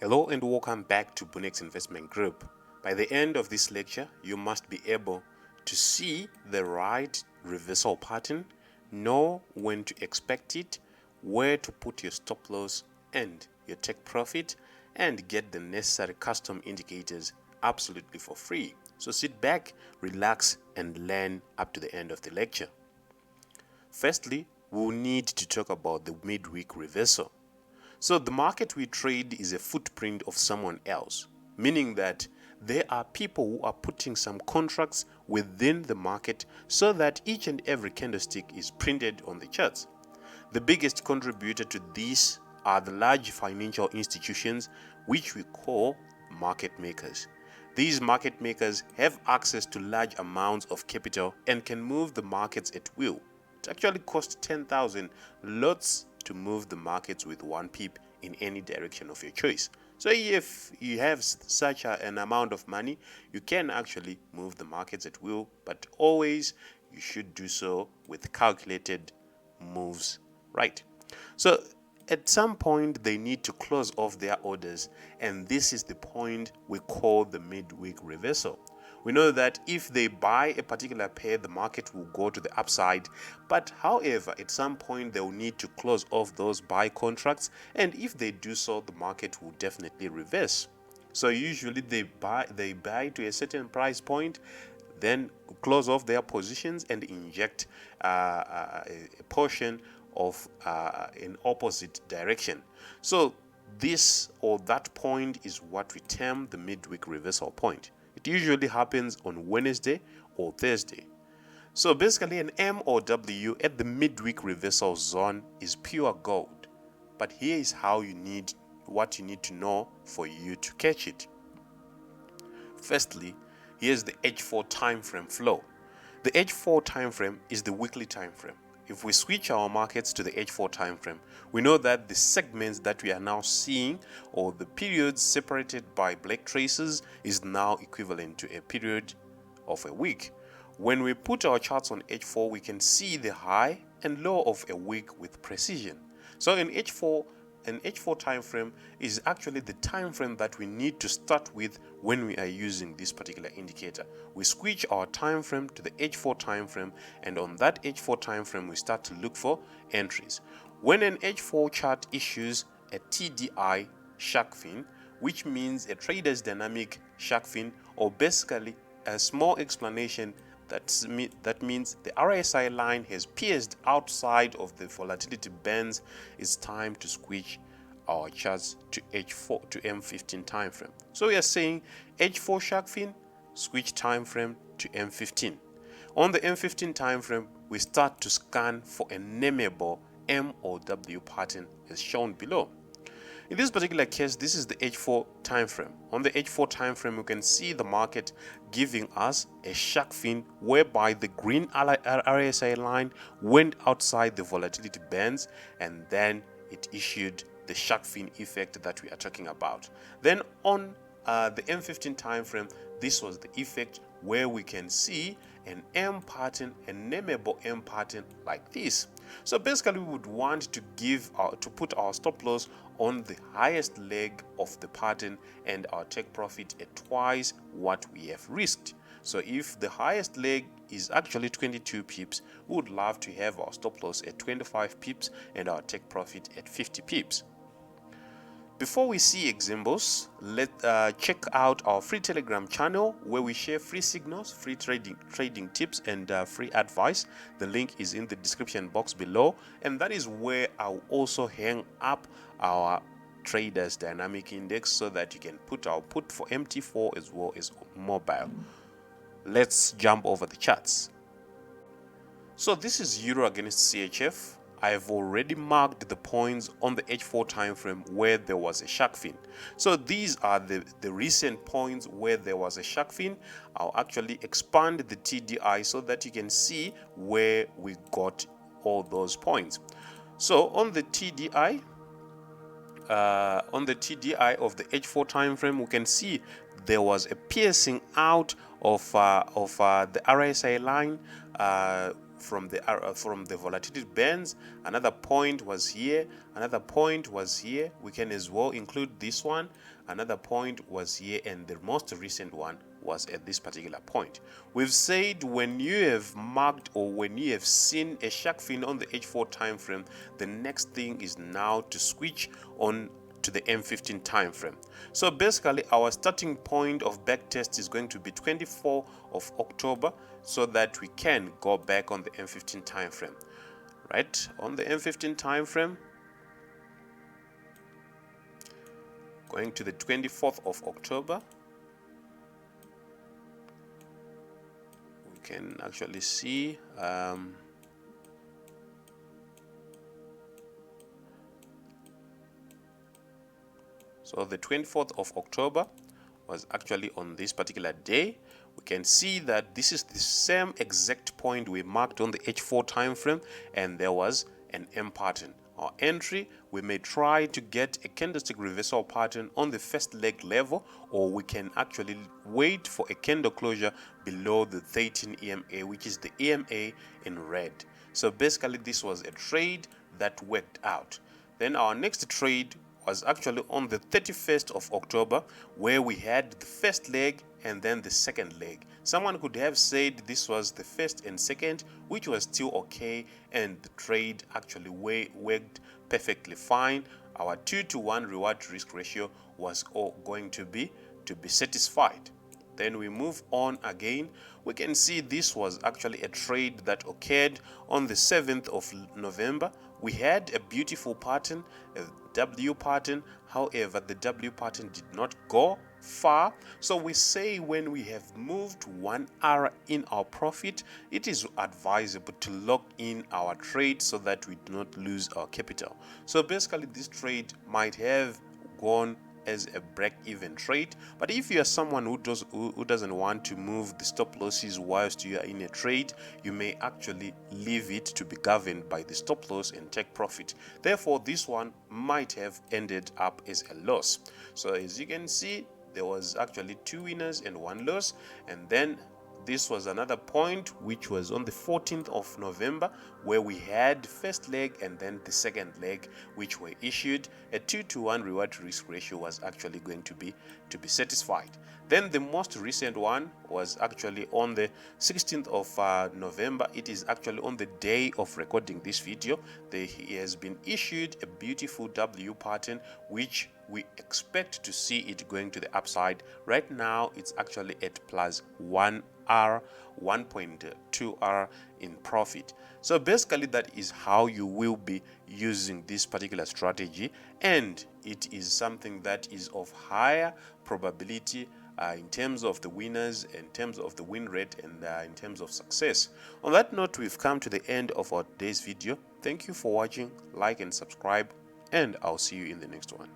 Hello and welcome back to Bunnex Investment Group. By the end of this lecture, you must be able to see the right reversal pattern, know when to expect it, where to put your stop loss and your take profit, and get the necessary custom indicators absolutely for free. So sit back, relax, and learn up to the end of the lecture. Firstly, we'll need to talk about the midweek reversal. So the market we trade is a footprint of someone else, meaning that there are people who are putting some contracts within the market so that each and every candlestick is printed on the charts. The biggest contributor to this are the large financial institutions, which we call market makers. These market makers have access to large amounts of capital and can move the markets at will. It actually costs 10,000 lots to move the markets with 1 pip in any direction of your choice. So if you have such an amount of money, you can actually move the markets at will, but always you should do so with calculated moves, right? So at some point they need to close off their orders, and this is the point we call the midweek reversal. We know that if they buy a particular pair, the market will go to the upside, but however at some point they will need to close off those buy contracts, and if they do so, the market will definitely reverse. So usually they buy to a certain price point, then close off their positions and inject a portion of an opposite direction. So this or that point is what we term the midweek reversal point. It usually happens on Wednesday or Thursday. So basically an M or W at the midweek reversal zone is pure gold. But here is what you need to know for you to catch it. Firstly, here's the H4 time frame flow. The H4 time frame is the weekly time frame. If we switch our markets to the H4 time frame, we know that the segments that we are now seeing, or the periods separated by black traces, is now equivalent to a period of a week. When we put our charts on H4, we can see the high and low of a week with precision. So in H4, an H4 time frame is actually the time frame that we need to start with when we are using this particular indicator. We switch our time frame to the H4 time frame, and on that H4 time frame we start to look for entries. When an H4 chart issues a TDI shark fin, which means a trader's dynamic shark fin, or basically a small explanation, that means the RSI line has pierced outside of the volatility bands. It's time to switch our charts to H4 to M15 time frame. So we are saying H4 shark fin, switch time frame to M15. On the M15 time frame, we start to scan for a nameable M or W pattern as shown below. In this particular case, this is the H4 time frame. On the H4 time frame, you can see the market giving us a shark fin whereby the green RSI line went outside the volatility bands, and then it issued the shark fin effect that we are talking about. Then on the M15 time frame, this was the effect where we can see an M pattern, a nameable M pattern like this. So basically we would want to put our stop loss on the highest leg of the pattern and our take profit at twice what we have risked. So if the highest leg is actually 22 pips, we would love to have our stop loss at 25 pips and our take profit at 50 pips. Before we see examples, let's check out our free Telegram channel where we share free signals, free trading tips, and free advice. The link is in the description box below, and that is where I'll also hang up our traders dynamic index so that you can put our put for MT4 as well as mobile. Let's jump over the charts. So this is Euro against CHF. I have already marked the points on the H4 time frame where there was a shark fin. So these are the recent points where there was a shark fin. I'll actually expand the TDI so that you can see where we got all those points. So on the TDI of the H4 time frame, we can see there was a piercing out of the RSI line from the volatility bands. Another point was here, another point was here. We can as well include this one. Another point was here, and the most recent one was at this particular point. We've said when you have marked or when you have seen a shark fin on the H4 time frame, the next thing is now to switch on to the M15 time frame. So basically our starting point of backtest is going to be 24 of October, so that we can go back on the M15 time frame. Right, on the M15 time frame, going to the 24th of October, we can actually see so the 24th of October was actually on this particular day. We can see that this is the same exact point we marked on the H4 time frame, and there was an M pattern. Our entry, we may try to get a candlestick reversal pattern on the first leg level, or we can actually wait for a candle closure below the 13 EMA, which is the EMA in red. So basically this was a trade that worked out. Then our next trade was actually on the 31st of October, where we had the first leg and then the second leg. Someone could have said this was the first and second, which was still okay, and the trade actually worked perfectly fine. Our 2-to-1 reward to risk ratio was all going to be satisfied. Then we move on again. We can see this was actually a trade that occurred on the 7th of November. We had a beautiful pattern, a W pattern. However, the W pattern did not go far. So we say when we have moved 1 hour in our profit, it is advisable to lock in our trade so that we do not lose our capital. So basically this trade might have gone as a break-even trade, but if you are someone who doesn't want to move the stop losses whilst you are in a trade, you may actually leave it to be governed by the stop loss and take profit. Therefore this one might have ended up as a loss. So as you can see, there was actually 2 winners and 1 loss. And then this was another point, which was on the 14th of November, where we had the first leg and then the second leg, which were issued. A 2-to-1 reward to risk ratio was actually going to be satisfied. Then the most recent one was actually on the 16th of November. It is actually on the day of recording this video. There has been issued a beautiful W pattern, which we expect to see it going to the upside. Right now it's actually at plus 1R, 1.2R in profit. So basically that is how you will be using this particular strategy, and it is something that is of higher probability in terms of the winners, in terms of the win rate, and in terms of success. On that note, we've come to the end of our today's video. Thank you for watching. Like and subscribe, and I'll see you in the next one.